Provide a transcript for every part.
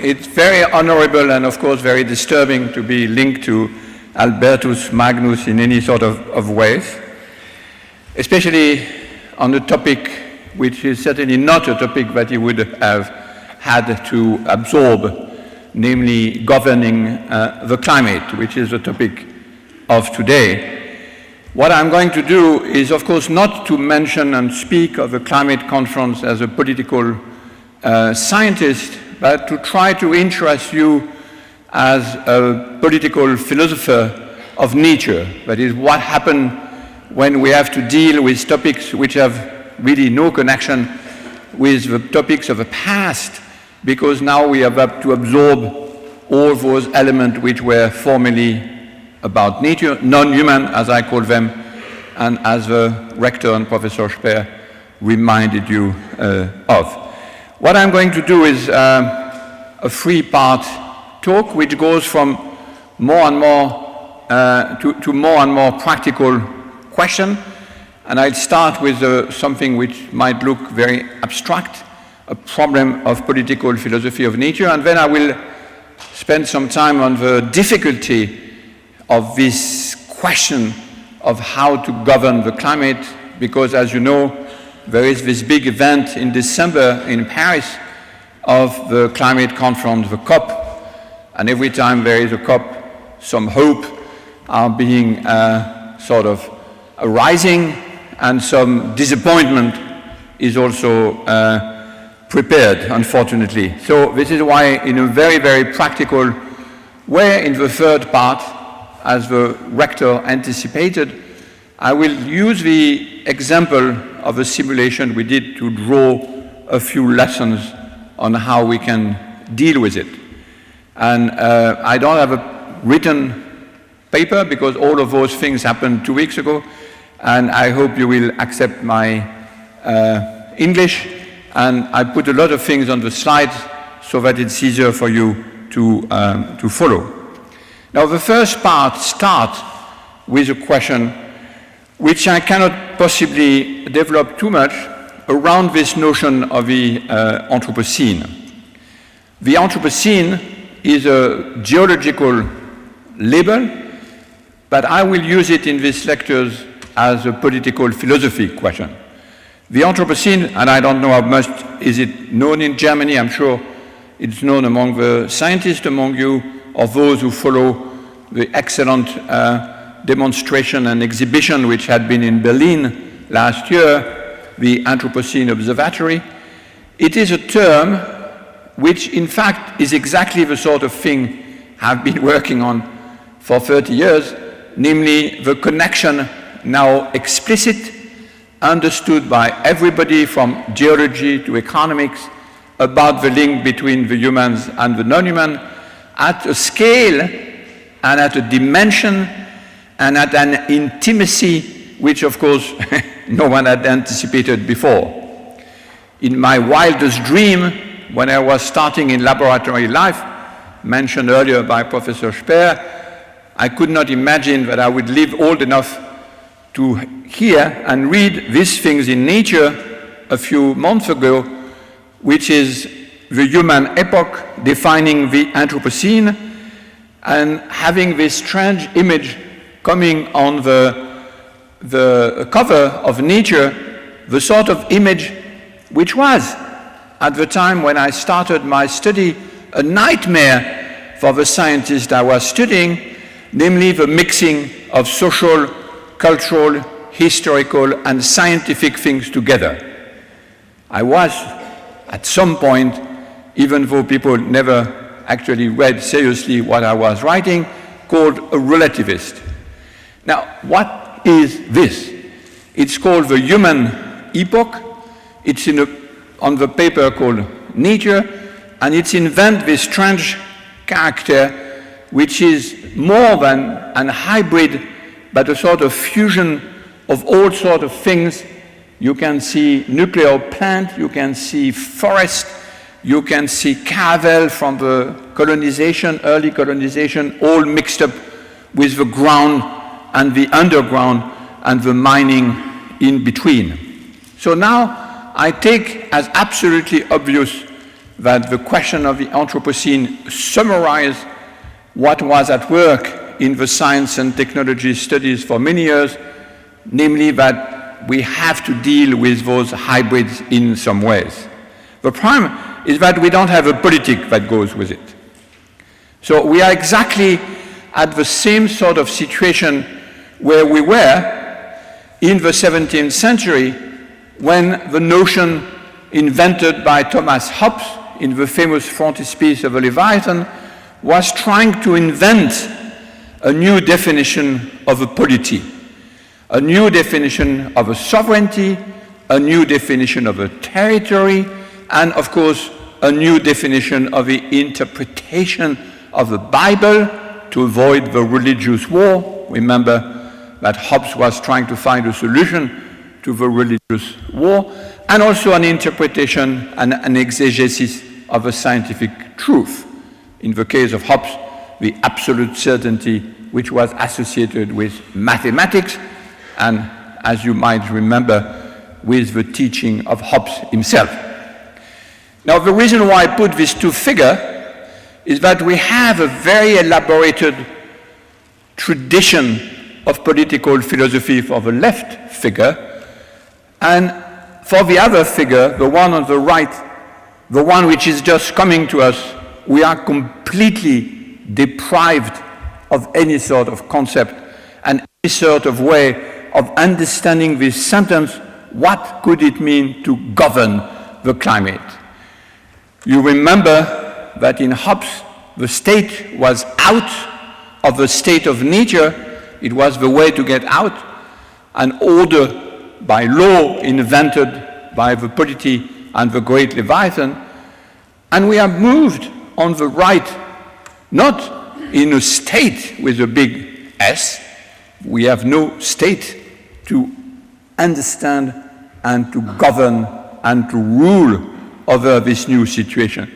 it's very honorable and of course very disturbing to be linked to Albertus Magnus in any sort of ways, especially on a topic which is certainly not a topic that he would have had to absorb, namely governing the climate, which is the topic of today. What I'm going to do is, of course, not to mention and speak of the climate conference as a political scientist, but to try to interest you as a political philosopher of nature. That is, what happened when we have to deal with topics which have really no connection with the topics of the past, because now we have to absorb all those elements which were formerly about nature, non-human, as I call them, and as the rector and Professor Speer reminded you of. What I'm going to do is a three-part talk, which goes from more and more to more and more practical question, and I'll start with something which might look very abstract, a problem of political philosophy of nature, and then I will spend some time on the difficulty of this question of how to govern the climate, because as you know, there is this big event in December in Paris of the climate conference, the COP, and every time there is a COP, some hope are being sort of arising, and some disappointment is also prepared, unfortunately. So this is why, in a very, very practical way, in the third part, as the rector anticipated, I will use the example of a simulation we did to draw a few lessons on how we can deal with it. And I don't have a written paper because all of those things happened 2 weeks ago, and I hope you will accept my English, and I put a lot of things on the slides so that it's easier for you to follow. Now, the first part starts with a question which I cannot possibly develop too much around this notion of the Anthropocene. The Anthropocene is a geological label, but I will use it in these lectures as a political philosophy question. The Anthropocene, and I don't know how much is it known in Germany, I'm sure it's known among the scientists among you, or those who follow the excellent demonstration and exhibition which had been in Berlin last year, the Anthropocene Observatory. It is a term which in fact is exactly the sort of thing I've been working on for 30 years, namely the connection now explicit, understood by everybody from geology to economics, about the link between the humans and the non-human at a scale and at a dimension and at an intimacy which, of course, no one had anticipated before. In my wildest dream, when I was starting in laboratory life, mentioned earlier by Professor Speer, I could not imagine that I would live old enough to hear and read these things in Nature a few months ago, which is the Human Epoch defining the Anthropocene, and having this strange image coming on the cover of Nature, the sort of image which was, at the time when I started my study, a nightmare for the scientist I was studying, namely the mixing of social, cultural, historical, and scientific things together. I was, at some point, even though people never actually read seriously what I was writing, called a relativist. Now, what is this? It's called the Human Epoch. It's on the paper called Nature, and it's invent this strange character which is more than a hybrid, but a sort of fusion of all sorts of things. You can see nuclear plant, you can see forest, you can see caravel from the colonization, early colonization, all mixed up with the ground and the underground and the mining in between. So now I take as absolutely obvious that the question of the Anthropocene summarized what was at work in the science and technology studies for many years, namely that we have to deal with those hybrids in some ways. The problem is that we don't have a politic that goes with it. So we are exactly at the same sort of situation where we were in the 17th century when the notion invented by Thomas Hobbes in the famous frontispiece of the Leviathan was trying to invent a new definition of a polity, a new definition of a sovereignty, a new definition of a territory, and of course, a new definition of the interpretation of the Bible to avoid the religious war. Remember that Hobbes was trying to find a solution to the religious war, and also an interpretation and an exegesis of a scientific truth. In the case of Hobbes, the absolute certainty which was associated with mathematics, and as you might remember, with the teaching of Hobbes himself. Now, the reason why I put these two figures is that we have a very elaborated tradition of political philosophy for the left figure, and for the other figure, the one on the right, the one which is just coming to us, we are completely deprived of any sort of concept and any sort of way of understanding this sentence. What could it mean to govern the climate? You remember that in Hobbes, the state was out of the state of nature. It was the way to get out. An order by law invented by the polity and the great Leviathan. And we are moved on the right, not in a state with a big S. We have no state to understand and to govern and to rule over this new situation.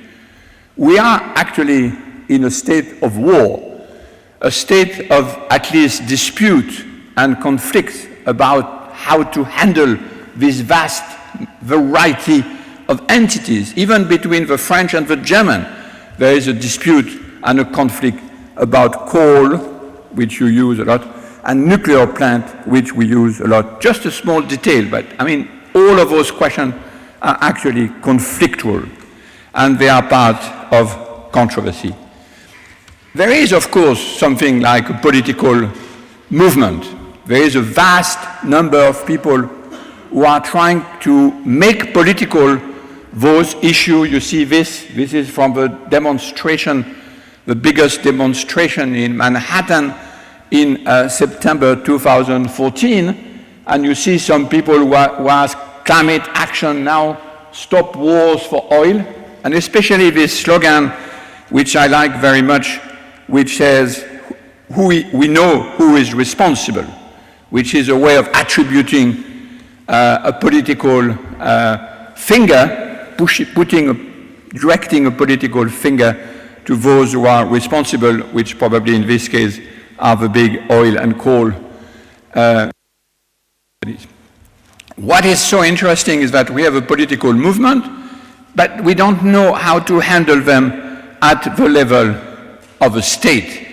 We are actually in a state of war, a state of at least dispute and conflict about how to handle this vast variety of entities. Even between the French and the German, there is a dispute and a conflict about coal, which you use a lot, and nuclear plant, which we use a lot. Just a small detail, but I mean, all of those questions are actually conflictual, and they are part of controversy. There is, of course, something like a political movement. There is a vast number of people who are trying to make political those issues. You see this is from the demonstration, the biggest demonstration in Manhattan in September 2014, and you see some people who ask climate action now, stop wars for oil, and especially this slogan, which I like very much, which says, we know who is responsible, which is a way of attributing a political finger, directing a political finger to those who are responsible, which probably in this case are the big oil and coal companies. What is so interesting is that we have a political movement, but we don't know how to handle them at the level of a state.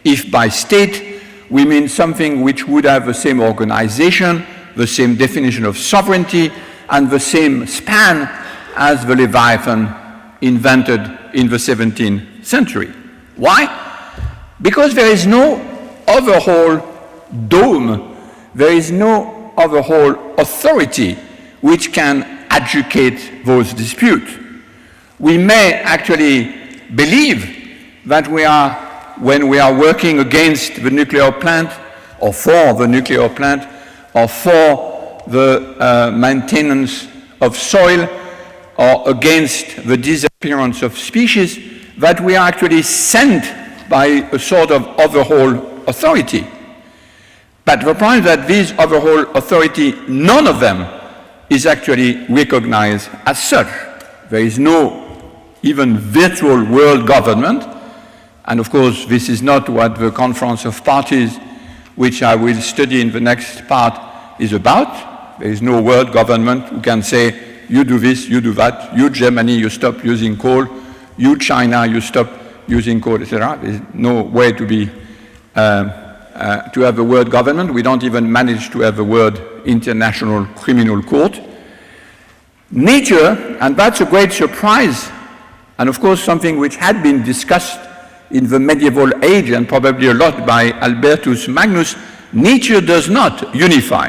If by state we mean something which would have the same organization, the same definition of sovereignty, and the same span as the Leviathan invented in the 17th century. Why? Because there is no overall dome, there is no overall authority which can adjudicate those disputes. We may actually believe that when we are working against the nuclear plant, or for the nuclear plant, or for the maintenance of soil, or against the disappearance of species, that we are actually sent by a sort of overall authority. But the problem is that this overall authority, none of them is actually recognized as such. There is no even virtual world government, and of course this is not what the Conference of Parties, which I will study in the next part, is about. There is no world government who can say, you do this, you do that, you Germany, you stop using coal, you China, you stop using coal, etc. There's no way to be to have a word government. We don't even manage to have a word international criminal court. Nature, and that's a great surprise, and of course something which had been discussed in the medieval age and probably a lot by Albertus Magnus, nature does not unify.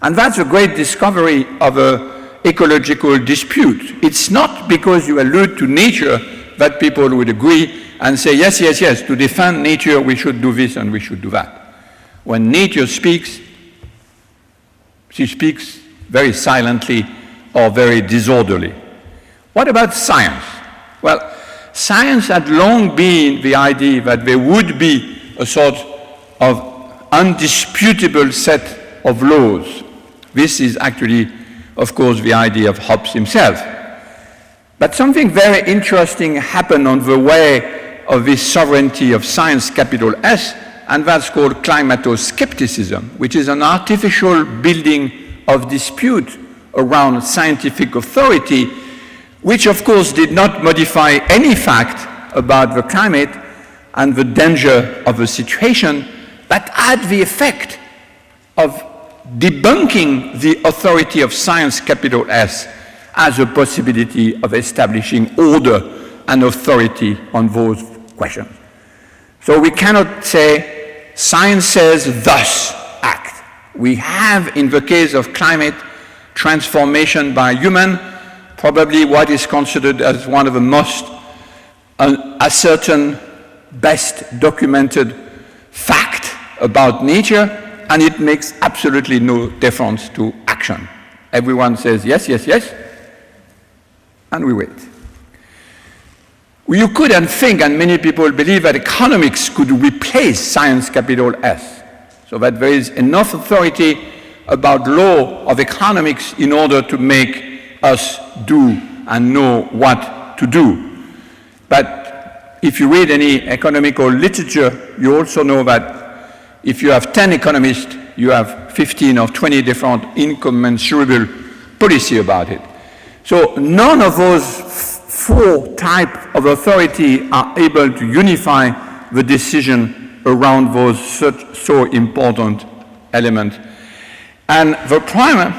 And that's a great discovery of an ecological dispute. It's not because you allude to nature that people would agree and say, yes, yes, yes, to defend nature we should do this and we should do that. When nature speaks, she speaks very silently or very disorderly. What about science? Well, science had long been the idea that there would be a sort of undisputable set of laws. This is actually, of course, the idea of Hobbes himself. But something very interesting happened on the way of this sovereignty of science, capital S, and that's called climato-skepticism, which is an artificial building of dispute around scientific authority, which of course did not modify any fact about the climate and the danger of the situation, but had the effect of debunking the authority of science, capital S, as a possibility of establishing order and authority on those questions. So we cannot say, science says thus act. We have, in the case of climate, transformation by human, probably what is considered as one of the most uncertain, best documented fact about nature, and it makes absolutely no difference to action. Everyone says yes, yes, yes, and we wait. You could and think, and many people believe, that economics could replace science, capital S, so that there is enough authority about law of economics in order to make us do and know what to do. But if you read any economical literature, you also know that if you have 10 economists, you have 15 or 20 different incommensurable policy about it. So none of those four types of authority are able to unify the decision around those so important elements. And the problem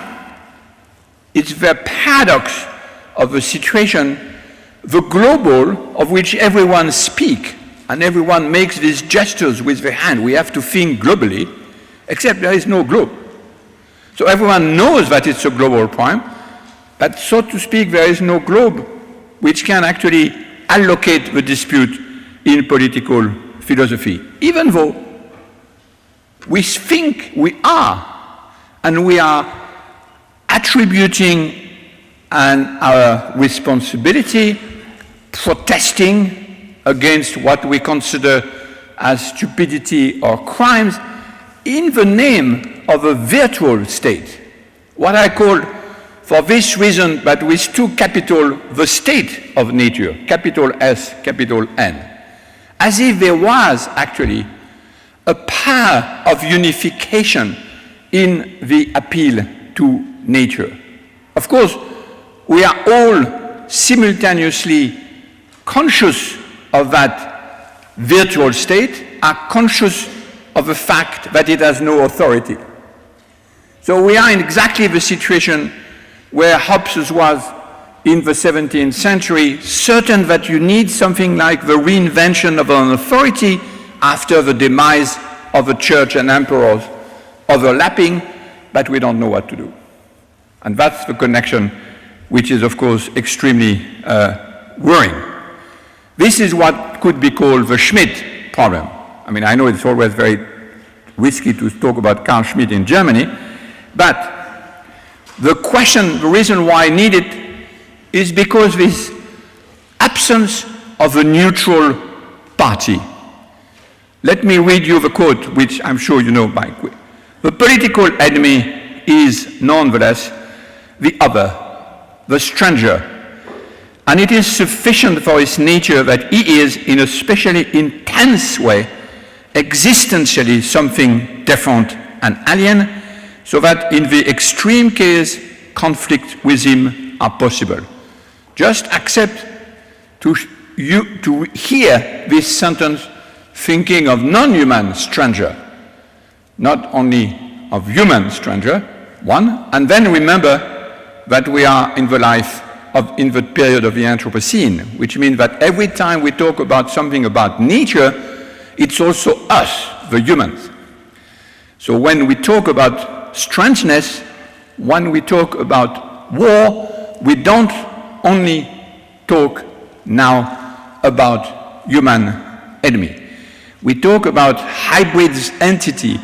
is the paradox of the situation, the global of which everyone speaks, and everyone makes these gestures with their hand. We have to think globally, except there is no globe. So everyone knows that it's a global problem, but so to speak, there is no globe which can actually allocate the dispute in political philosophy, even though we think we are, and we are attributing our responsibility, protesting against what we consider as stupidity or crimes in the name of a virtual state. What I call, for this reason, but with two capital, the state of nature, capital S, capital N, as if there was actually a power of unification in the appeal to nature. Of course, we are all simultaneously conscious of that virtual state, are conscious of the fact that it has no authority. So we are in exactly the situation where Hobbes was in the 17th century, certain that you need something like the reinvention of an authority after the demise of the church and emperors overlapping, but we don't know what to do. And that's the connection which is, of course, extremely worrying. This is what could be called the Schmitt Problem. I mean, I know it's always very risky to talk about Carl Schmitt in Germany, but the question, the reason why I need it is because this absence of a neutral party. Let me read you the quote, which I'm sure you know by quick. The political enemy is nonetheless the other, the stranger, and it is sufficient for his nature that he is, in a specially intense way, existentially something different and alien, so that in the extreme case, conflict with him are possible. Just accept to hear this sentence thinking of non-human stranger, not only of human stranger, one, and then remember that we are in the period of the Anthropocene, which means that every time we talk about something about nature, it's also us, the humans. So when we talk about strangeness, when we talk about war, we don't only talk now about human enemy. We talk about hybrid entities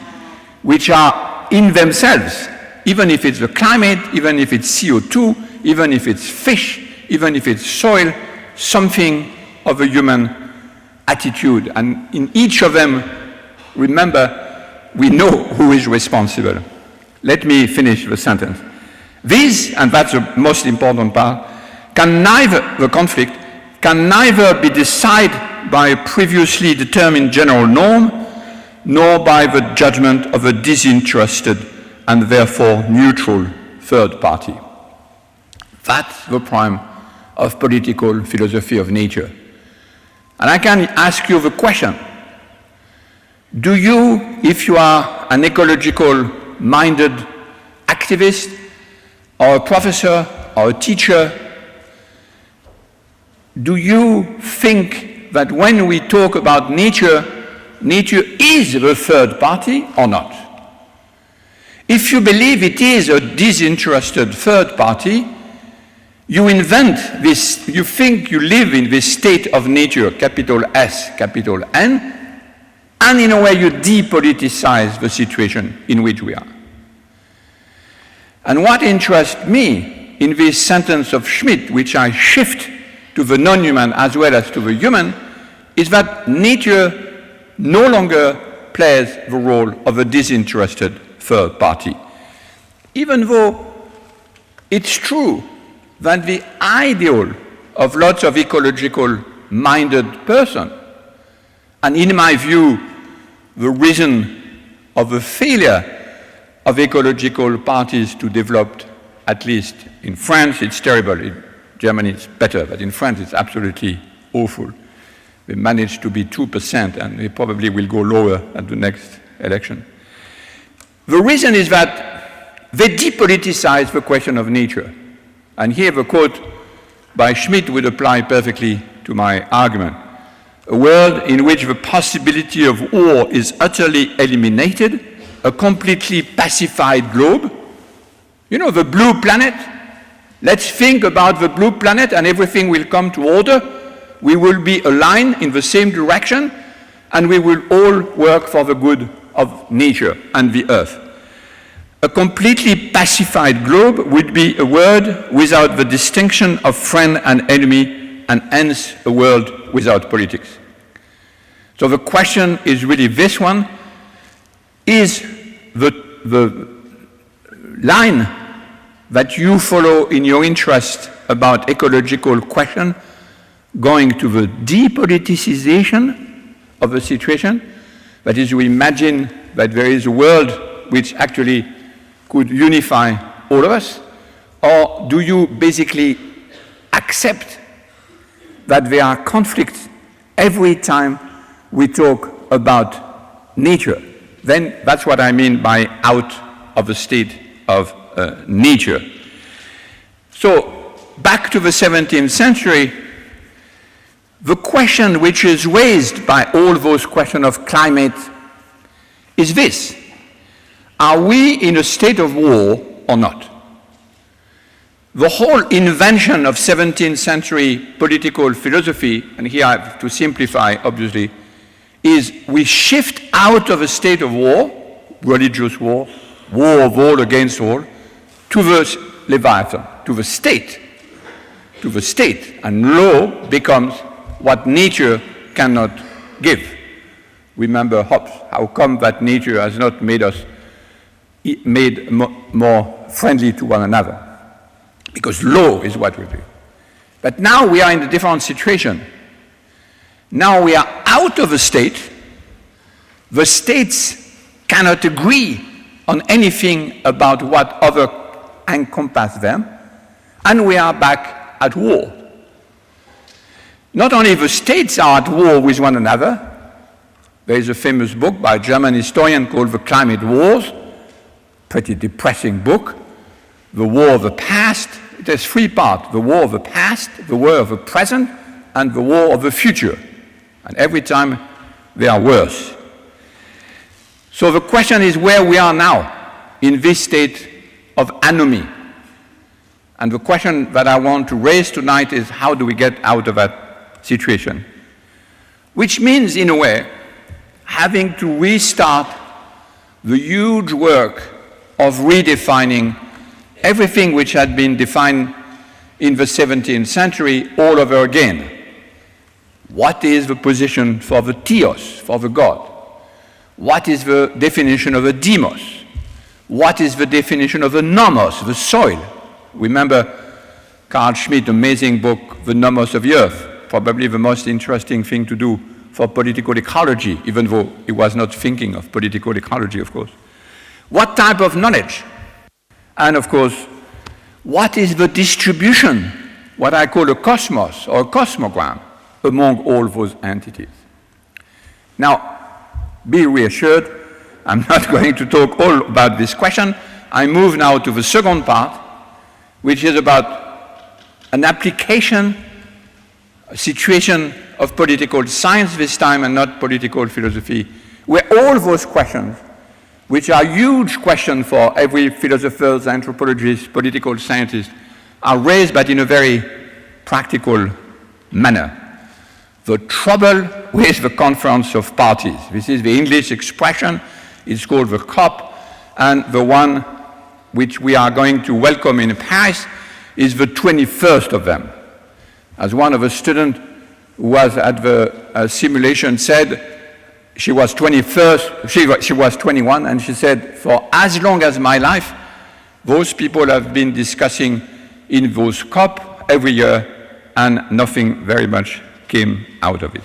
which are in themselves, even if it's the climate, even if it's CO2, even if it's fish, even if it's soil, something of a human attitude. And in each of them, remember, we know who is responsible. Let me finish the sentence. These, and that's the most important part, the conflict can neither be decided by a previously determined general norm, nor by the judgment of a disinterested and therefore neutral third party. That's the prime of political philosophy of nature. And I can ask you the question, do you, if you are an ecological-minded activist, or a professor, or a teacher, do you think that when we talk about nature, nature is the third party or not? If you believe it is a disinterested third party, you invent this, you think you live in this state of nature, capital S, capital N, and in a way you depoliticize the situation in which we are. And what interests me in this sentence of Schmitt, which I shift to the non-human as well as to the human, is that nature no longer plays the role of a disinterested third party. Even though it's true that the ideal of lots of ecological-minded persons, and in my view, the reason of the failure of ecological parties to develop, at least in France, it's terrible. In Germany it's better, but in France it's absolutely awful. They managed to be 2%, and they probably will go lower at the next election. The reason is that they depoliticize the question of nature. And here the quote by Schmitt would apply perfectly to my argument. A world in which the possibility of war is utterly eliminated, a completely pacified globe. You know, the blue planet? Let's think about the blue planet and everything will come to order. We will be aligned in the same direction and we will all work for the good of nature and the earth. A completely pacified globe would be a world without the distinction of friend and enemy, and hence a world without politics. So the question is really this one: is the line that you follow in your interest about ecological question going to the depoliticization of the situation? That is, you imagine that there is a world which actually could unify all of us? Or do you basically accept that there are conflicts every time we talk about nature? Then that's what I mean by out of the state of nature. So back to the 17th century, the question which is raised by all those questions of climate is this: are we in a state of war or not? The whole invention of 17th century political philosophy, and here I have to simplify obviously, is we shift out of a state of war, religious war, war of all against all, to the Leviathan, to the state, and law becomes what nature cannot give. Remember Hobbes, how come that nature has not made us more friendly to one another? Because law is what we do. But now we are in a different situation. Now we are out of a state. The states cannot agree on anything about what other encompass them, and we are back at war. Not only the states are at war with one another. There is a famous book by a German historian called The Climate Wars, pretty depressing book. The War of the Past. It has three parts: the war of the past, the war of the present, and the war of the future. And every time they are worse. So the question is where we are now in this state of anomie. And the question that I want to raise tonight is, how do we get out of that situation? Which means, in a way, having to restart the huge work of redefining everything which had been defined in the 17th century all over again. What is the position for the theos, for the God? What is the definition of a demos? What is the definition of a nomos, the soil? Remember Carl Schmitt's amazing book, The Nomos of the Earth, probably the most interesting thing to do for political ecology, even though he was not thinking of political ecology, of course. What type of knowledge? And of course, what is the distribution, what I call a cosmos or a cosmogram, among all those entities? Now, be reassured, I'm not going to talk all about this question. I move now to the second part, which is about an application, a situation of political science this time and not political philosophy, where all those questions, which are huge questions for every philosopher, anthropologist, political scientist, are raised, but in a very practical manner. The trouble with the conference of parties. This is the English expression. It's called the COP, and the one which we are going to welcome in Paris is the 21st of them. As one of the students who was at the simulation said, she was 21st, she was 21, and she said, for as long as my life, those people have been discussing in those COP every year, and nothing very much came out of it.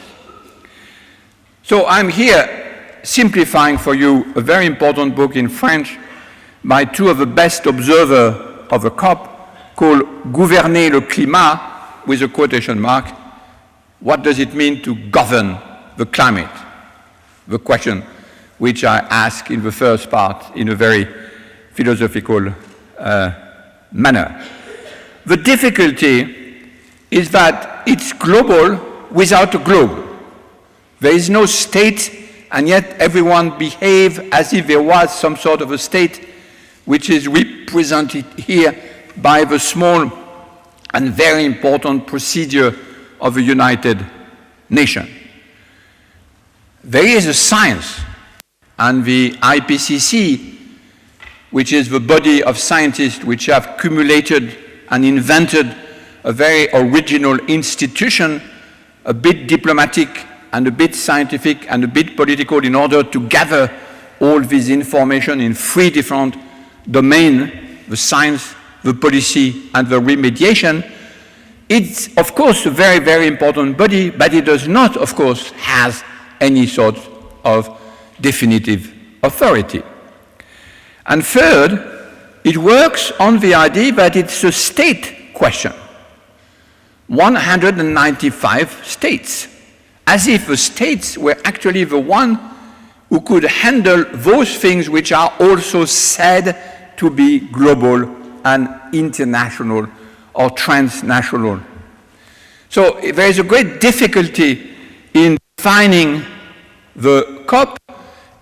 So I'm here simplifying for you a very important book in French by two of the best observers of the COP called Gouverner le climat, with a quotation mark. What does it mean to govern the climate? The question which I ask in the first part in a very philosophical manner. The difficulty is that it's global without a globe. There is no state, and yet everyone behaves as if there was some sort of a state which is represented here by the small and very important procedure of the United Nations. There is a science, and the IPCC, which is the body of scientists which have accumulated and invented a very original institution, a bit diplomatic and a bit scientific and a bit political, in order to gather all this information in three different domains: the science, the policy, and the remediation. It's, of course, a very, very important body, but it does not, of course, have any sort of definitive authority. And third, it works on the idea that it's a state question. 195 states, as if the states were actually the one who could handle those things which are also said to be global and international or transnational. So there is a great difficulty in defining the COP,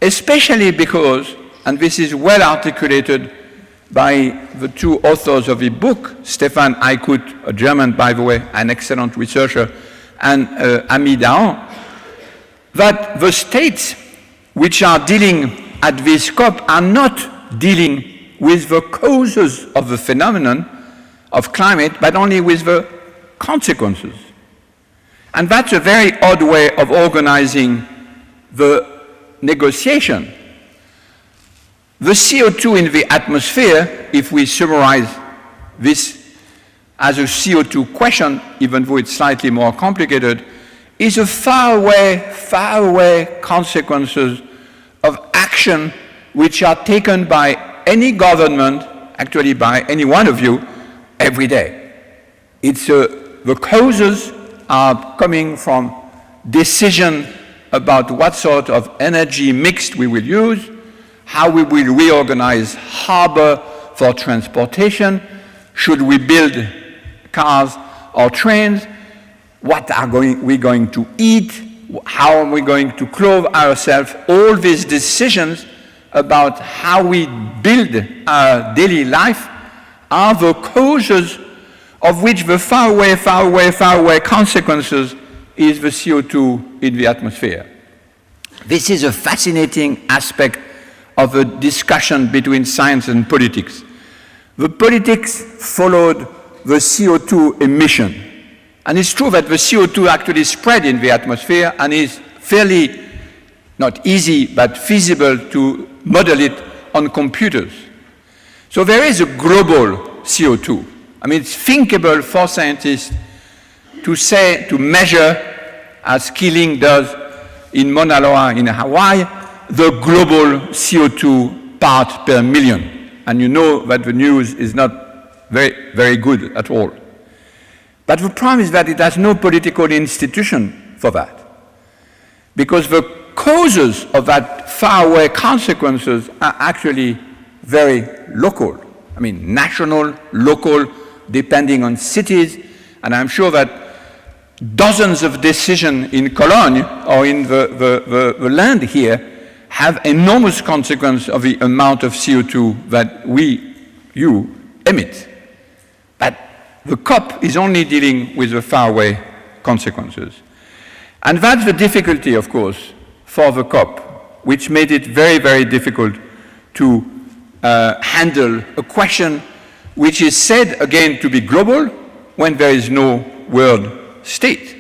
especially because, and this is well articulated by the two authors of the book, Stefan Eikut, a German, by the way, an excellent researcher, and Ami Dahan, that the states which are dealing at this COP are not dealing with the causes of the phenomenon of climate, but only with the consequences. And that's a very odd way of organizing the negotiation. The CO2 in the atmosphere, if we summarize this as a CO2 question, even though it's slightly more complicated, is a far away consequences of action which are taken by any government actually by any one of you every day. It's the causes are coming from decision about what sort of energy mix we will use, how we will reorganize harbor for transportation, should we build cars or trains, what are we going to eat, how are we going to clothe ourselves. All these decisions about how we build our daily life are the causes of which the far away consequences is the CO2 in the atmosphere. This is a fascinating aspect of the discussion between science and politics. The politics followed the CO2 emission. And it's true that the CO2 actually spread in the atmosphere and is fairly, not easy, but feasible to model it on computers. So there is a global CO2. I mean, it's thinkable for scientists to measure, as Keeling does in Mauna Loa in Hawaii, the global CO2 part per million. And you know that the news is not very good at all. But the problem is that it has no political institution for that. Because the causes of that faraway consequences are actually very local. I mean, national, local, depending on cities. And I'm sure that dozens of decisions in Cologne or in the land here have enormous consequence of the amount of CO2 that you emit. But the COP is only dealing with the faraway consequences. And that's the difficulty, of course, for the COP, which made it very difficult to handle a question which is said again to be global when there is no world state.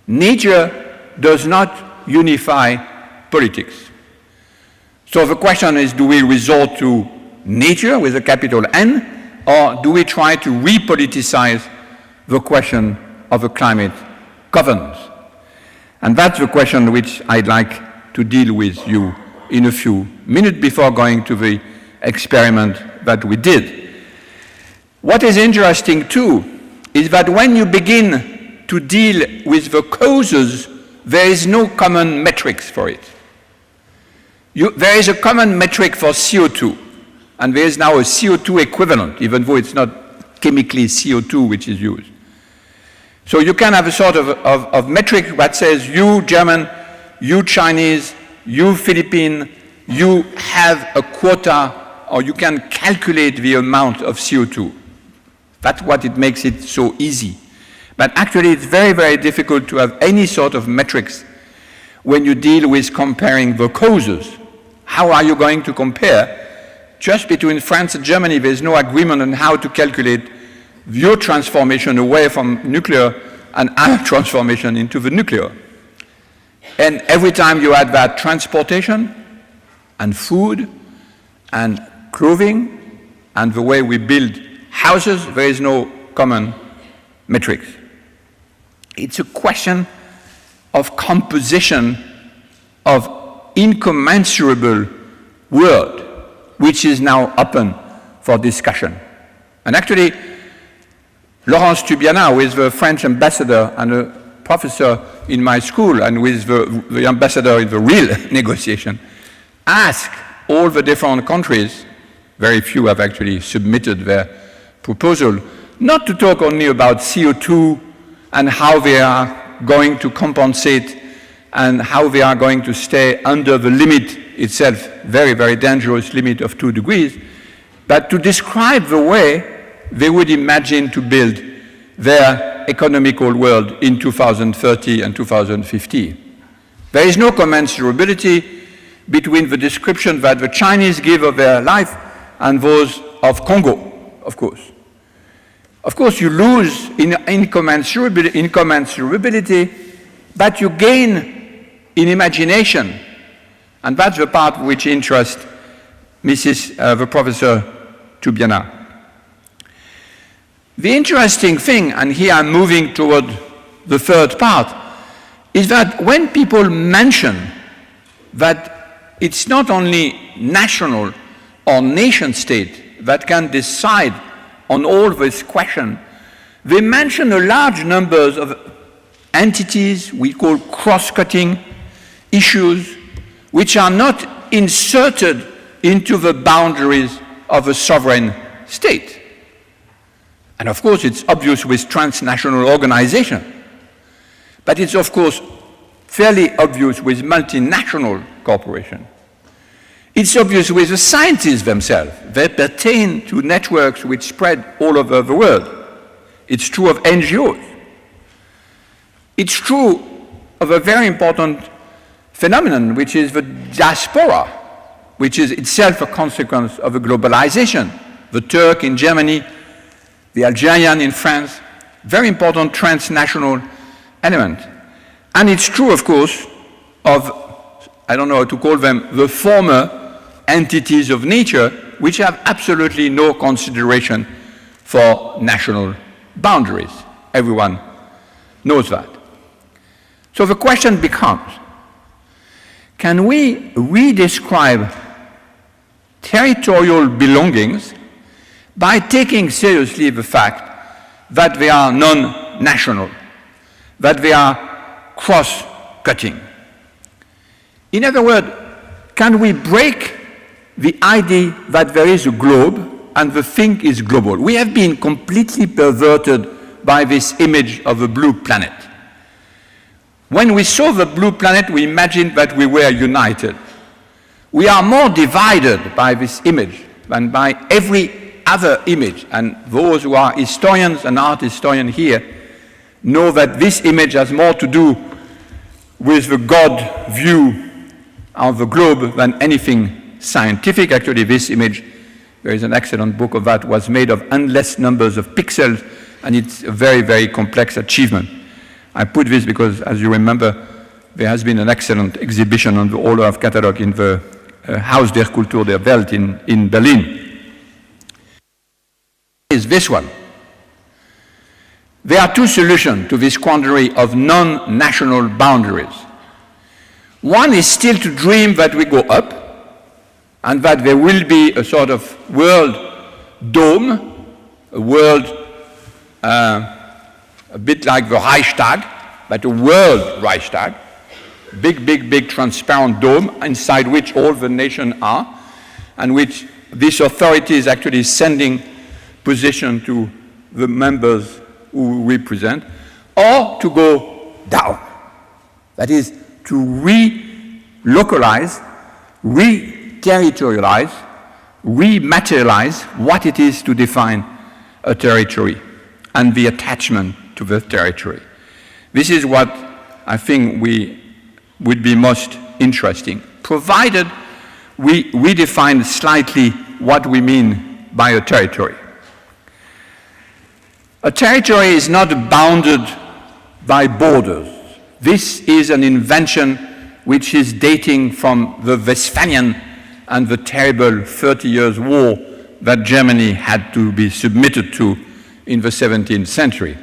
Nature does not unify politics. So the question is, do we resort to nature with a capital N, or do we try to repoliticize the question of the climate governance? And that's the question which I'd like to deal with you in a few minutes before going to the experiment that we did. What is interesting too is that when you begin to deal with the causes, there is no common metrics for it. There is a common metric for CO2, and there is now a CO2 equivalent, even though it's not chemically CO2 which is used. So you can have a sort of metric that says you German, you Chinese, you Philippine, you have a quota, or you can calculate the amount of CO2. That's what it makes it so easy. But actually it's very difficult to have any sort of metrics when you deal with comparing the causes. How are you going to compare? Just between France and Germany, there's no agreement on how to calculate your transformation away from nuclear and our transformation into the nuclear. And every time you add that transportation and food and clothing and the way we build houses, there is no common metrics. It's a question of composition of incommensurable world, which is now open for discussion. And actually, Laurence Tubiana, who is the French ambassador and a professor in my school and with the ambassador in the real negotiation, asked all the different countries, very few have actually submitted their proposal, not to talk only about CO2 and how they are going to compensate and how they are going to stay under the limit itself, very dangerous limit of 2 degrees, but to describe the way they would imagine to build their economical world in 2030 and 2050. There is no commensurability between the description that the Chinese give of their life and those of Congo, of course. Of course, you lose in incommensurability, but you gain in imagination. And that's the part which interests the Professor Tubiana. The interesting thing, and here I'm moving toward the third part, is that when people mention that it's not only national, or nation state that can decide on all this question, they mention a large number of entities we call cross-cutting issues, which are not inserted into the boundaries of a sovereign state. And of course, it's obvious with transnational organization, but it's of course fairly obvious with multinational corporation. It's obvious with the scientists themselves. They pertain to networks which spread all over the world. It's true of NGOs. It's true of a very important phenomenon, which is the diaspora, which is itself a consequence of a globalization. The Turk in Germany, the Algerian in France, very important transnational element. And it's true, of course, of, I don't know how to call them, the former entities of nature, which have absolutely no consideration for national boundaries. Everyone knows that. So the question becomes, can we redescribe territorial belongings by taking seriously the fact that they are non-national, that they are cross-cutting? In other words, can we break the idea that there is a globe and the thing is global? We have been completely perverted by this image of a blue planet. When we saw the blue planet, we imagined that we were united. We are more divided by this image than by every other image. And those who are historians and art historians here know that this image has more to do with the God view of the globe than anything scientific. Actually, this image, there is an excellent book of that, was made of endless numbers of pixels, and it's a very, very complex achievement. I put this because, as you remember, there has been an excellent exhibition on the Olaf catalog in the Haus der Kultur der Welt in Berlin. Is this one. There are two solutions to this quandary of non-national boundaries. One is still to dream that we go up and that there will be a sort of world dome, a world a bit like the Reichstag, but a world Reichstag, big transparent dome inside which all the nations are, and which this authority is actually sending position to the members who represent, or to go down. That is, to relocalize, re-territorialize, rematerialize what it is to define a territory and the attachment to the territory. This is what I think would be most interesting, provided we redefine slightly what we mean by a territory. A territory is not bounded by borders. This is an invention which is dating from the Westphalian and the terrible 30 Years' War that Germany had to be submitted to in the 17th century.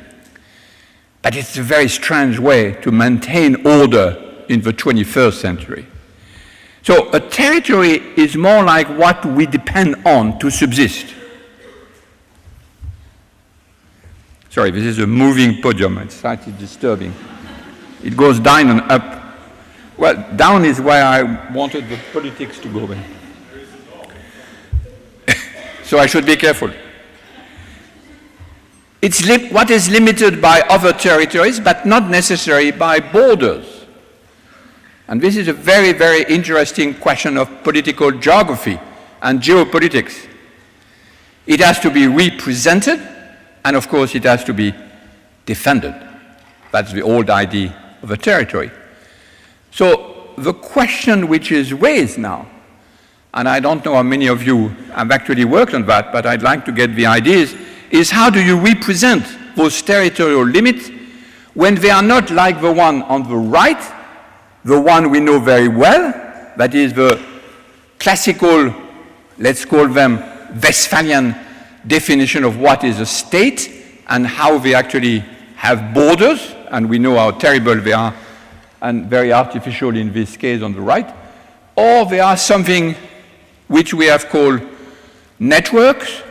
But it's a very strange way to maintain order in the 21st century. So a territory is more like what we depend on to subsist. Sorry, this is a moving podium. It's slightly disturbing. It goes down and up. Well, down is where I wanted the politics to go in. So I should be careful. It's what is limited by other territories, but not necessarily by borders. And this is a very, very interesting question of political geography and geopolitics. It has to be represented, and of course it has to be defended. That's the old idea of a territory. So the question which is raised now, and I don't know how many of you have actually worked on that, but I'd like to get the ideas, is how do you represent those territorial limits when they are not like the one on the right, the one we know very well, that is the classical, let's call them Westphalian definition of what is a state and how they actually have borders, and we know how terrible they are and very artificial in this case on the right, or they are something which we have called networks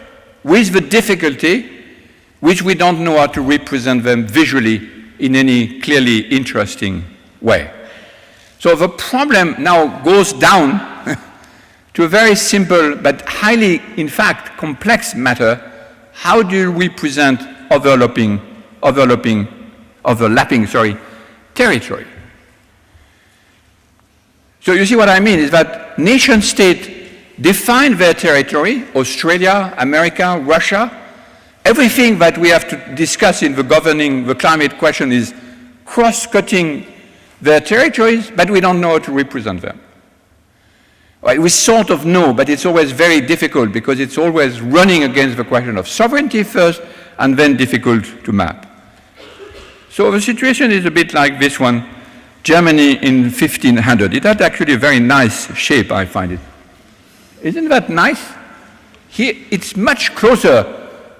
with the difficulty which we don't know how to represent them visually in any clearly interesting way. So the problem now goes down to a very simple but highly, in fact, complex matter. How do you represent overlapping territory? So you see what I mean is that nation-states define their territory, Australia, America, Russia. Everything that we have to discuss in the governing the climate question is cross-cutting their territories, but we don't know how to represent them. Well, we sort of know, but it's always very difficult because it's always running against the question of sovereignty first and then difficult to map. So the situation is a bit like this one. Germany in 1500. It had actually a very nice shape, I find it. Isn't that nice? Here, it's much closer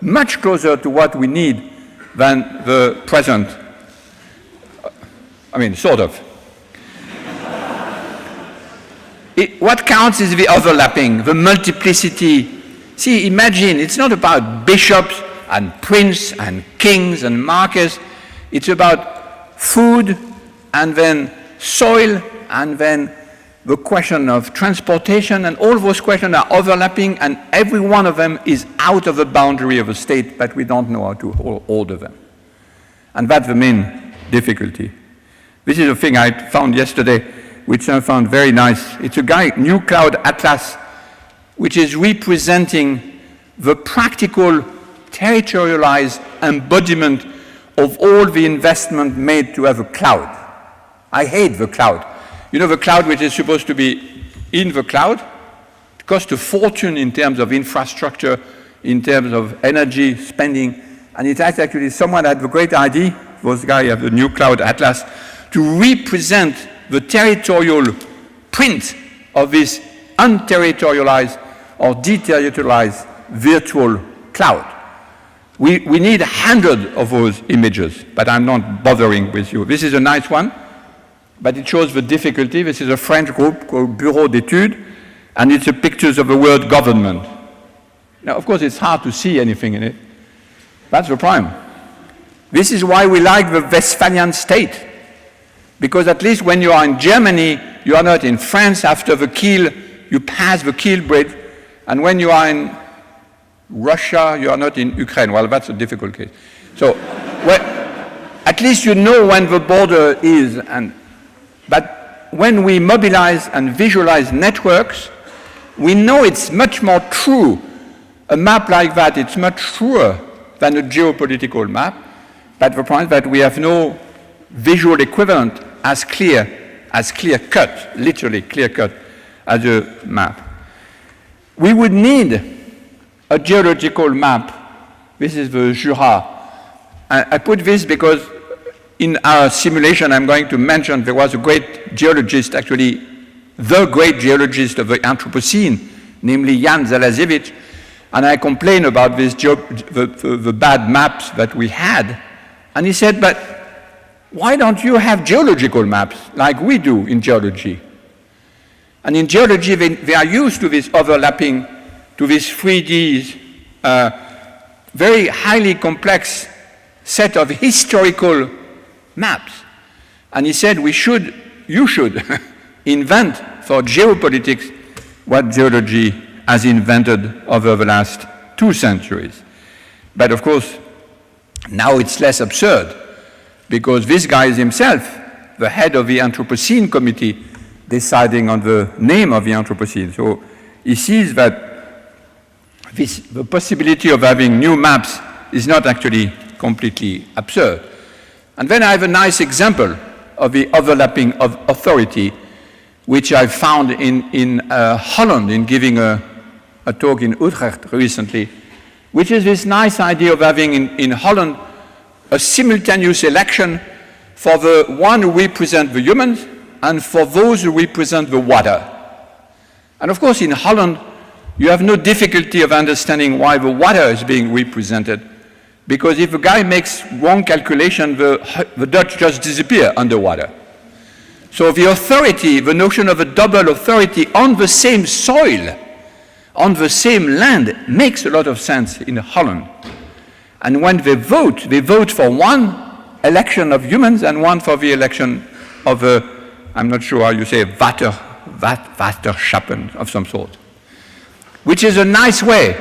to what we need than the present. I mean, sort of. What counts is the overlapping, the multiplicity. See, imagine, it's not about bishops and prince and kings and marquess. It's about food and then soil and then the question of transportation, and all those questions are overlapping, and every one of them is out of the boundary of a state, but we don't know how to order them. And that's the main difficulty. This is a thing I found yesterday, which I found very nice. It's a new cloud atlas, which is representing the practical, territorialized embodiment of all the investment made to have a cloud. I hate the cloud. You know, the cloud which is supposed to be in the cloud, it costs a fortune in terms of infrastructure, in terms of energy spending, and it has actually, someone had the great idea, those guys have the new cloud atlas, to represent the territorial print of this unterritorialized or deterritorialized virtual cloud. We need 100 of those images, but I'm not bothering with you. This is a nice one, but it shows the difficulty. This is a French group called Bureau d'Etudes, and it's a pictures of the word government. Now, of course, it's hard to see anything in it. That's the problem. This is why we like the Westphalian state, because at least when you are in Germany, you are not in France after the Kiel, you pass the Kiel bridge, and when you are in Russia, you are not in Ukraine. Well, that's a difficult case. So, well, at least you know when the border is, but when we mobilize and visualize networks, we know it's much more true. A map like that, it's much truer than a geopolitical map, but the point is that we have no visual equivalent as clear-cut, literally clear-cut, as a map. We would need a geological map. This is the Jura. I put this because in our simulation I'm going to mention there was a great geologist, actually the great geologist of the Anthropocene, namely Jan Zalasiewicz, and I complained about this the bad maps that we had, and he said, but why don't you have geological maps like we do in geology? And in geology they are used to this overlapping, to this 3D, very highly complex set of historical maps. And he said you should invent for geopolitics what geology has invented over the last 2 centuries. But of course, now it's less absurd, because this guy is himself the head of the Anthropocene committee deciding on the name of the Anthropocene. So he sees that the possibility of having new maps is not actually completely absurd. And then I have a nice example of the overlapping of authority, which I found in Holland, in giving a talk in Utrecht recently, which is this nice idea of having in Holland a simultaneous election for the one who represent the humans and for those who represent the water. And of course, in Holland, you have no difficulty of understanding why the water is being represented, because if a guy makes wrong calculation, the Dutch just disappear underwater. So the authority, the notion of a double authority on the same soil, on the same land makes a lot of sense in Holland. And when they vote for one election of humans and one for the election of a, I'm not sure how you say, Waterschappen of some sort, which is a nice way.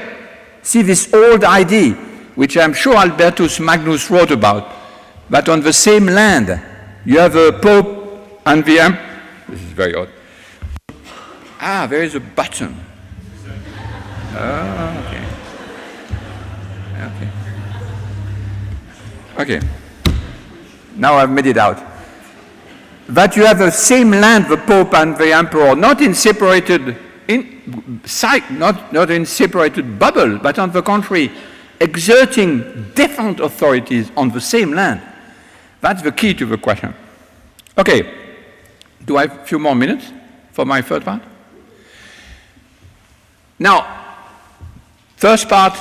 See this old idea, which I'm sure Albertus Magnus wrote about, that on the same land you have a Pope and the Emperor. This is very odd. Ah, there is a button. Oh, okay. Okay. Now I've made it out. That you have the same land, the Pope and the Emperor, not in separated not in separated bubble, but on the contrary, exerting different authorities on the same land. That's the key to the question. Okay, do I have a few more minutes for my third part? Now, first part,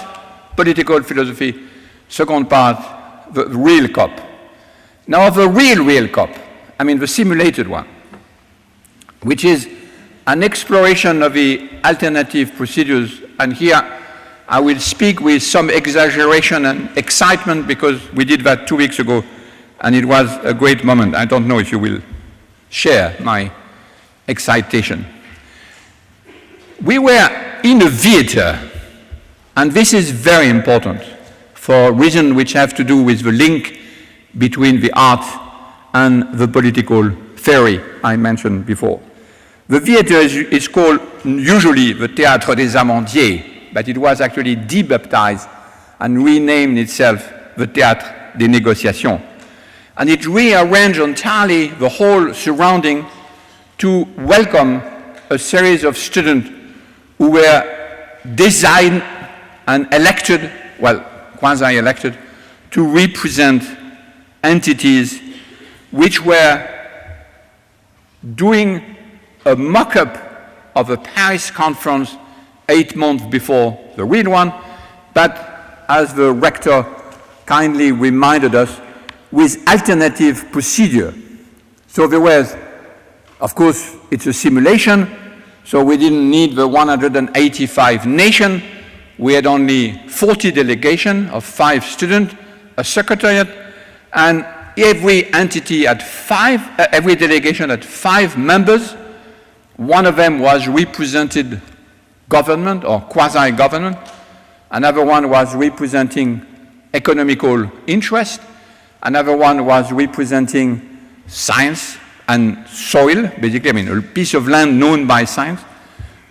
political philosophy. Second part, the real COP. Now, the real COP, I mean the simulated one, which is an exploration of the alternative procedures. And here I will speak with some exaggeration and excitement because we did that 2 weeks ago and it was a great moment. I don't know if you will share my excitation. We were in a theater, and this is very important for reasons which have to do with the link between the art and the political theory I mentioned before. The theater is called usually the Théâtre des Amandiers, but it was actually debaptized and renamed itself the Théâtre des Négociations. And it rearranged entirely the whole surrounding to welcome a series of students who were designed and elected, well, quasi-elected, to represent entities which were doing a mock-up of a Paris conference 8 months before the real one, but as the rector kindly reminded us, with alternative procedure. So there was, of course, it's a simulation, so we didn't need the 185 nations. We had only 40 delegations of 5 students, a secretariat, and every entity had every delegation had 5 members. One of them was represented government or quasi-government. Another one was representing economical interest. Another one was representing science and soil, basically, I mean, a piece of land known by science.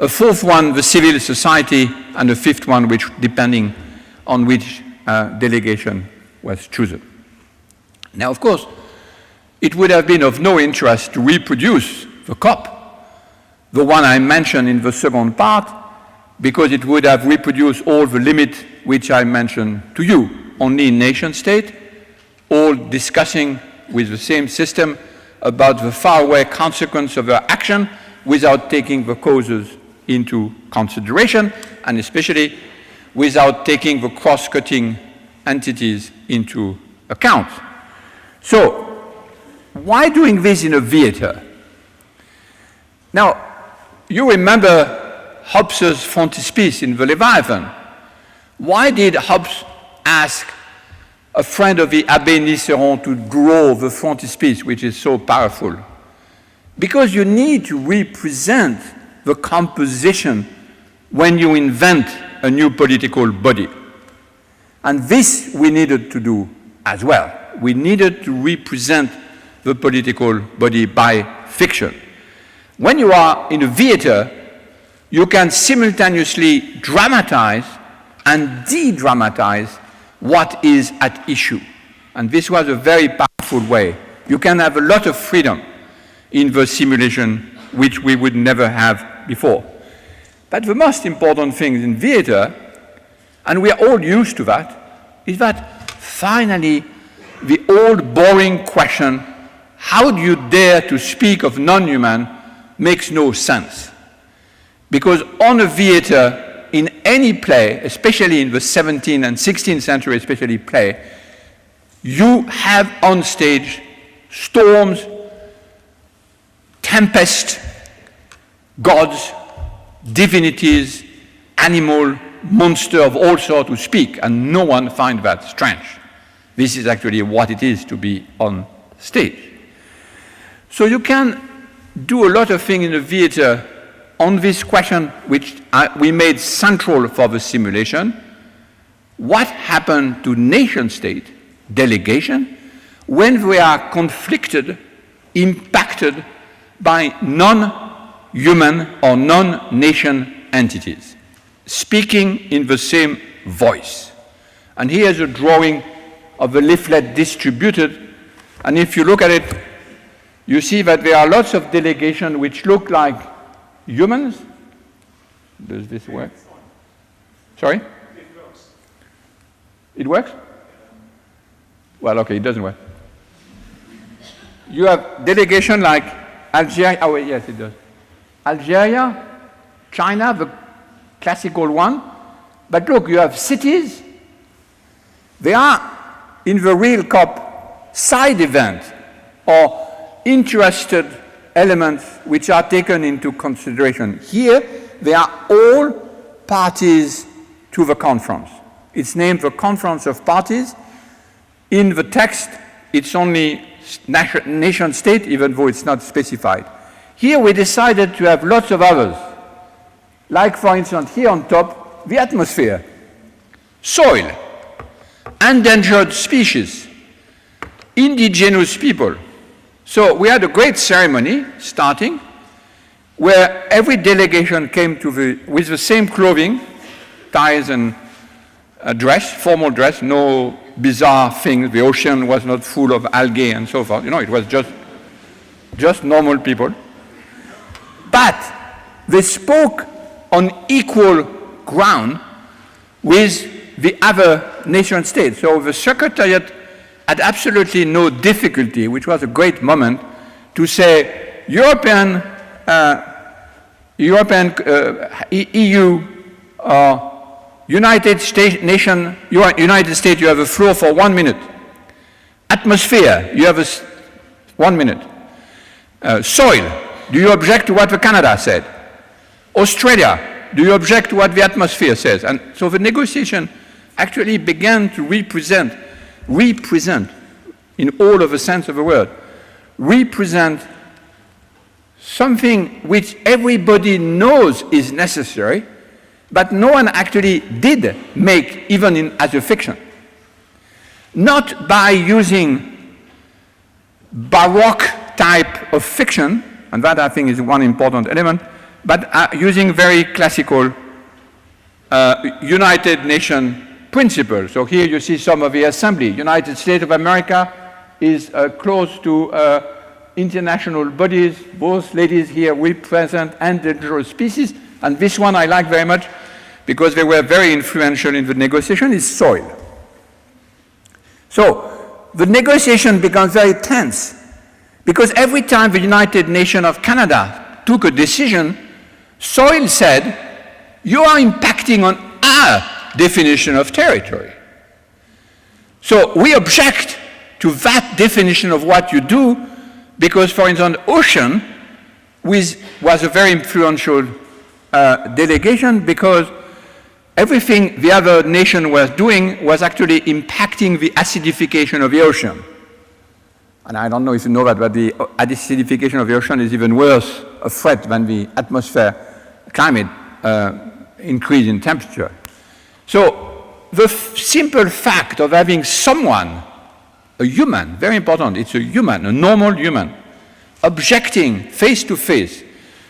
A fourth one, the civil society, and a fifth one, which, depending on which delegation was chosen. Now, of course, it would have been of no interest to reproduce the COP, the one I mentioned in the second part, because it would have reproduced all the limits which I mentioned to you, only nation state, all discussing with the same system about the faraway consequence of their action without taking the causes into consideration, and especially without taking the cross-cutting entities into account. So, why doing this in a theater? Now, you remember Hobbes's frontispiece in the Leviathan. Why did Hobbes ask a friend of the Abbé Niceron to draw the frontispiece, which is so powerful? Because you need to represent the composition when you invent a new political body. And this we needed to do as well. We needed to represent the political body by fiction. When you are in a theater, you can simultaneously dramatize and de-dramatize what is at issue. And this was a very powerful way. You can have a lot of freedom in the simulation, which we would never have before. But the most important thing in theater, and we are all used to that, is that finally the old boring question, how do you dare to speak of non-human, makes no sense. Because on a theater, in any play, especially in the 17th and 16th century, especially play, you have on stage storms, tempests, gods, divinities, animal, monster of all sorts to speak, and no one finds that strange. This is actually what it is to be on stage. So you can do a lot of things in the theater on this question, which we made central for the simulation. What happened to nation-state delegation when they are conflicted, impacted by non-human or non-nation entities, speaking in the same voice? And here's a drawing of the leaflet distributed, and if you look at it, you see that there are lots of delegations which look like humans. Does this work? Sorry? It works. It works? Well, okay, it doesn't work. You have delegation like Algeria. Oh, wait, yes, it does. Algeria, China, the classical one. But look, you have cities. They are in the real COP side event or interested elements which are taken into consideration. Here, they are all parties to the conference. It's named the Conference of Parties. In the text, it's only nation state, even though it's not specified. Here, we decided to have lots of others. Like, for instance, here on top, the atmosphere, soil, endangered species, indigenous people. So we had a great ceremony starting where every delegation came with the same clothing, ties and a dress, formal dress, no bizarre things. The ocean was not full of algae and so forth. You know, it was just normal people. But they spoke on equal ground with the other nation states. So the Secretariat had absolutely no difficulty, which was a great moment, to say European, EU, United States, United States, you have the floor for 1 minute. Atmosphere, you have 1 minute. Soil, do you object to what the Canada said? Australia, do you object to what the atmosphere says? And so the negotiation actually began to represent in all of the sense of the word, represent something which everybody knows is necessary, but no one actually did make, even as a fiction. Not by using Baroque type of fiction, and that I think is one important element, but using very classical United Nations principles. So here you see some of the assembly. United States of America is close to international bodies. Both ladies here represent endangered species, and this one I like very much because they were very influential in the negotiation, is soil. So the negotiation becomes very tense because every time the United Nations of Canada took a decision, soil said, you are impacting on our definition of territory. So we object to that definition of what you do because, for instance, ocean was a very influential delegation because everything the other nation was doing was actually impacting the acidification of the ocean. And I don't know if you know that, but the acidification of the ocean is even worse a threat than the atmosphere climate increase in temperature. So the simple fact of having someone, a human, very important, it's a human, a normal human, objecting face to face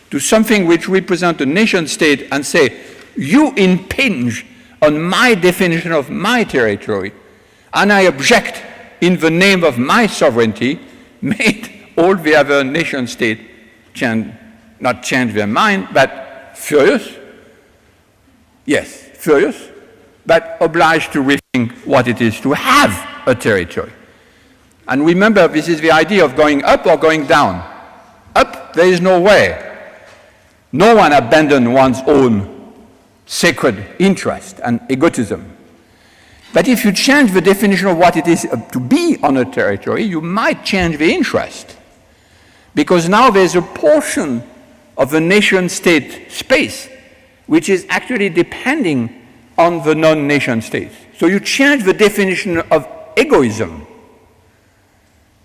to something which represents a nation state and say, you impinge on my definition of my territory, and I object in the name of my sovereignty, made all the other nation states not change their mind, but furious. Yes, furious, but obliged to rethink what it is to have a territory. And remember, this is the idea of going up or going down. Up, there is no way. No one abandons one's own sacred interest and egotism. But if you change the definition of what it is to be on a territory, you might change the interest. Because now there's a portion of the nation-state space which is actually depending on the non-nation states. So you change the definition of egoism,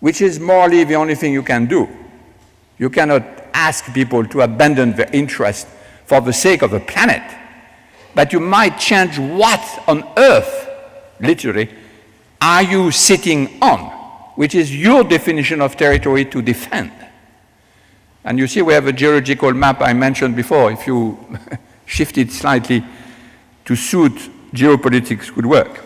which is morally the only thing you can do. You cannot ask people to abandon their interest for the sake of the planet, but you might change what on earth, literally, are you sitting on, which is your definition of territory to defend. And you see we have a geological map I mentioned before. If you shift it slightly to suit geopolitics could work.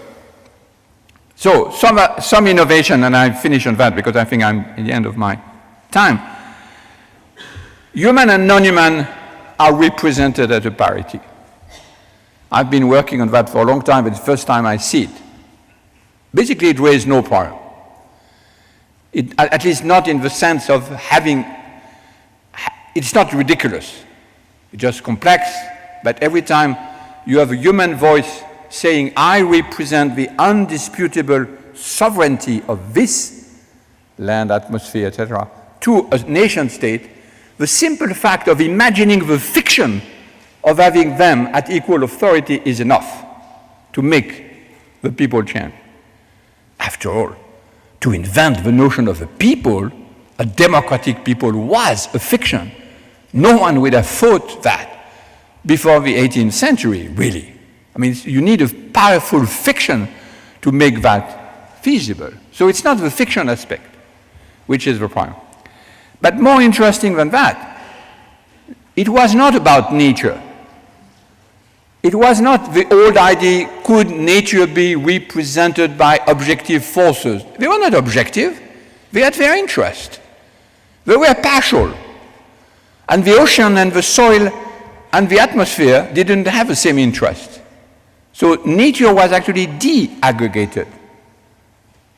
So some innovation, and I finish on that because I think I'm at the end of my time. Human and non-human are represented at a parity. I've been working on that for a long time, but it's the first time I see it. Basically, it raises no problem. At least not in the sense of having, it's not ridiculous. It's just complex, but every time you have a human voice saying, I represent the undisputable sovereignty of this land, atmosphere, etc., to a nation state, the simple fact of imagining the fiction of having them at equal authority is enough to make the people change. After all, to invent the notion of a people, a democratic people, was a fiction. No one would have thought that before the 18th century, really. I mean, you need a powerful fiction to make that feasible. So it's not the fiction aspect, which is the problem. But more interesting than that, it was not about nature. It was not the old idea, could nature be represented by objective forces? They were not objective. They had their interest. They were partial. And the ocean and the soil and the atmosphere didn't have the same interest. So nature was actually de-aggregated,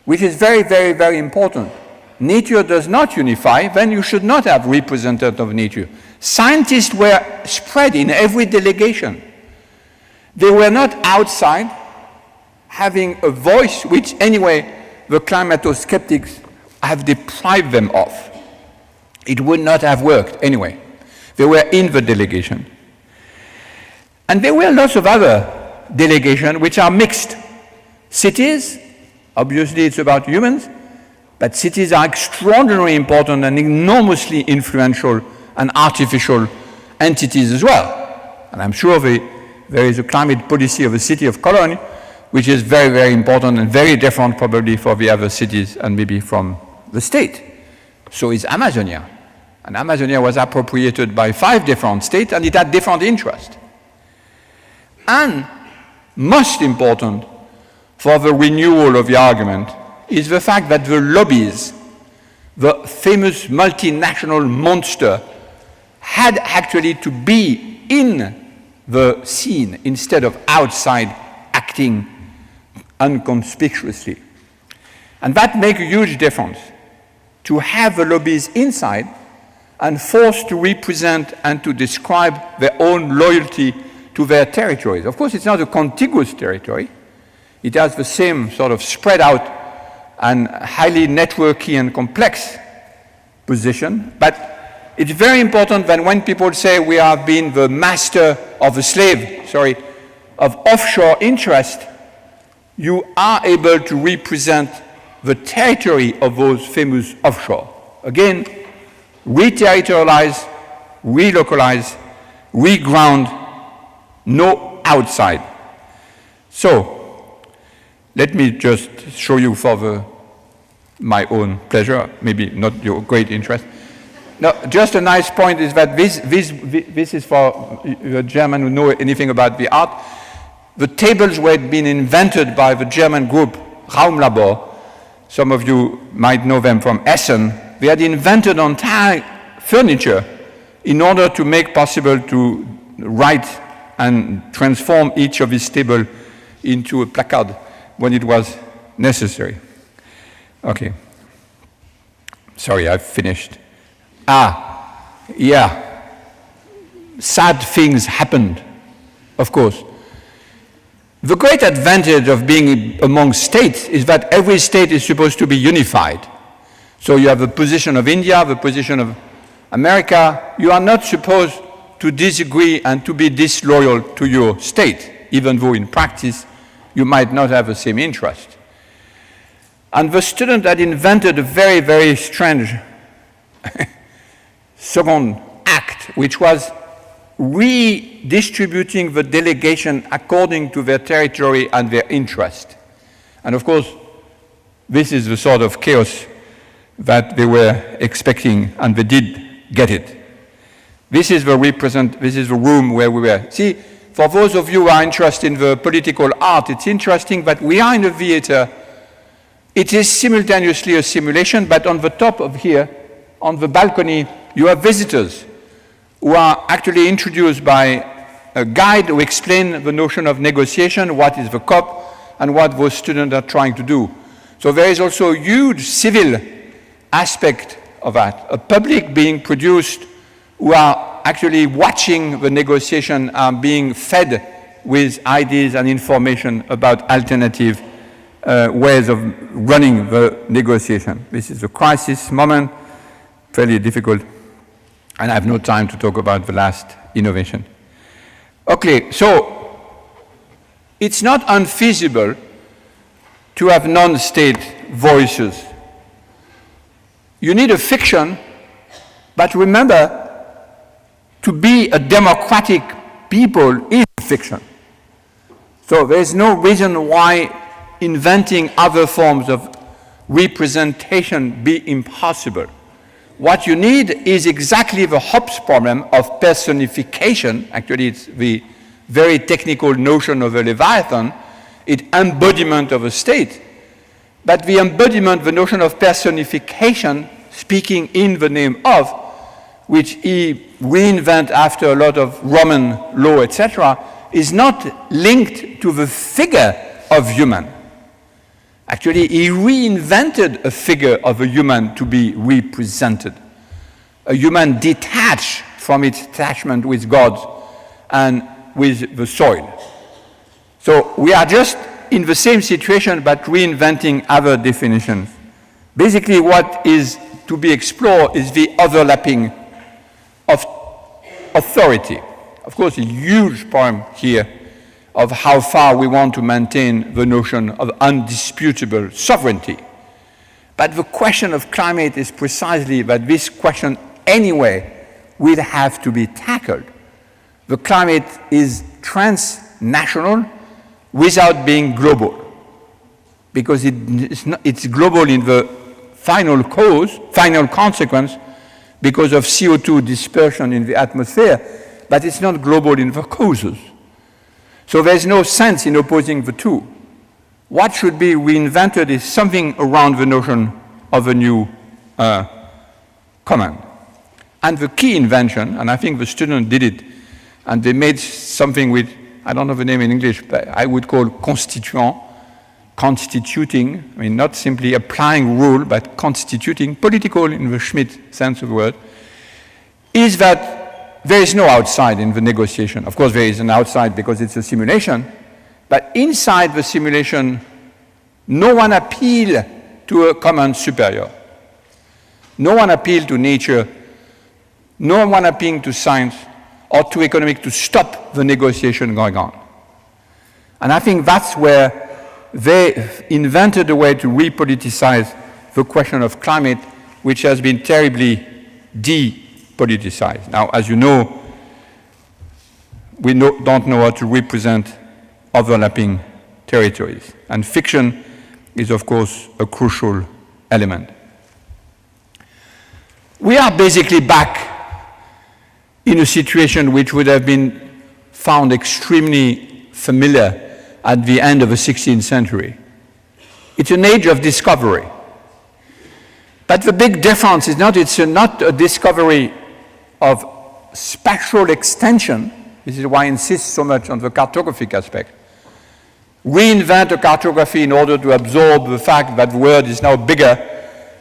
which is very, very, very important. Nature does not unify, then you should not have representatives of nature. Scientists were spread in every delegation. They were not outside having a voice, which anyway the climato-skeptics have deprived them of. It would not have worked anyway. They were in the delegation. And there were lots of other delegations which are mixed. Cities, obviously it's about humans, but cities are extraordinarily important and enormously influential and artificial entities as well. And I'm sure there is a climate policy of the city of Koln, which is very, very important and very different probably for the other cities and maybe from the state. So is Amazonia. And Amazonia was appropriated by 5 different states and it had different interests. And most important for the renewal of the argument is the fact that the lobbies, the famous multinational monster, had actually to be in the scene instead of outside acting inconspicuously. And that makes a huge difference, to have the lobbies inside and forced to represent and to describe their own loyalty to their territories. Of course, it's not a contiguous territory. It has the same sort of spread out and highly networky and complex position, but it's very important that when people say we have been the master of a slave, of offshore interest, you are able to represent the territory of those famous offshore. Again, re-territorialize, relocalize, reground, no outside. So, let me just show you for my own pleasure, maybe not your great interest. No, just a nice point is that this is for the German who know anything about the art. The tables were being invented by the German group Raumlabor. Some of you might know them from Essen. They had invented entire furniture in order to make possible to write and transform each of these tables into a placard when it was necessary. Okay. Sorry, I've finished. Yeah. Sad things happened, of course. The great advantage of being among states is that every state is supposed to be unified. So you have the position of India, the position of America. You are not supposed to disagree and to be disloyal to your state, even though in practice you might not have the same interest. And the student had invented a very, very strange second act, which was redistributing the delegation according to their territory and their interest. And of course, this is the sort of chaos that they were expecting, and they did get it. This is the room where we were. See, for those of you who are interested in the political art, it's interesting that we are in a theater. It is simultaneously a simulation, but on the top of here, on the balcony, you have visitors who are actually introduced by a guide who explains the notion of negotiation, what is the COP, and what those students are trying to do. So there is also a huge civil aspect of that, a public being produced who are actually watching the negotiation and being fed with ideas and information about alternative ways of running the negotiation. This is a crisis moment, fairly difficult, and I have no time to talk about the last innovation. Okay, so it's not unfeasible to have non-state voices. You need a fiction, but remember, to be a democratic people is fiction. So there's no reason why inventing other forms of representation be impossible. What you need is exactly the Hobbes problem of personification. Actually, it's the very technical notion of a Leviathan. It's embodiment of a state. But the embodiment, the notion of personification, speaking in the name of, which he reinvented after a lot of Roman law, etc., is not linked to the figure of human. Actually, he reinvented a figure of a human to be represented, a human detached from its attachment with God and with the soil. So we are just in the same situation, but reinventing other definitions. Basically, what is to be explored is the overlapping of authority. Of course, a huge problem here of how far we want to maintain the notion of undisputable sovereignty. But the question of climate is precisely that this question anyway will have to be tackled. The climate is transnational without being global, because it's global in the final consequence, because of CO2 dispersion in the atmosphere, but it's not global in the causes. So there's no sense in opposing the two. What should be reinvented is something around the notion of a new command. And the key invention, and I think the student did it, and they made something with, I don't know the name in English, but I would call constituant, constituting, I mean, not simply applying rule, but constituting, political in the Schmitt sense of the word, is that there is no outside in the negotiation. Of course, there is an outside because it's a simulation, but inside the simulation, no one appeals to a common superior. No one appeals to nature, no one appealing to science or to economics to stop the negotiation going on. And I think that's where they invented a way to repoliticize the question of climate, which has been terribly depoliticized. Now, as you know, we don't know how to represent overlapping territories. And fiction is, of course, a crucial element. We are basically back in a situation which would have been found extremely familiar at the end of the 16th century. It's an age of discovery. But the big difference is it's not a discovery of spatial extension. This is why I insist so much on the cartographic aspect. Reinvent a cartography in order to absorb the fact that the world is now bigger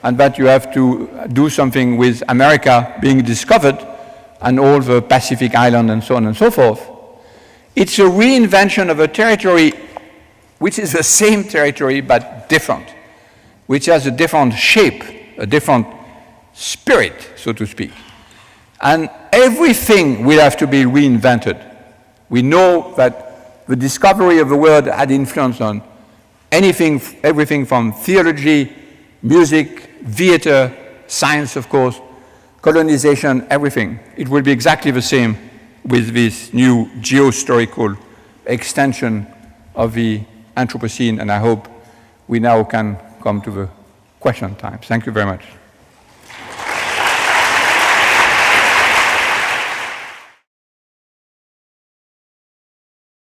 and that you have to do something with America being discovered and all the Pacific Island and so on and so forth. It's a reinvention of a territory which is the same territory but different, which has a different shape, a different spirit, so to speak. And everything will have to be reinvented. We know that the discovery of the world had influence on everything from theology, music, theater, science, of course, colonization, everything. It will be exactly the same with this new geohistorical extension of the Anthropocene, and I hope we now can come to the question time. Thank you very much.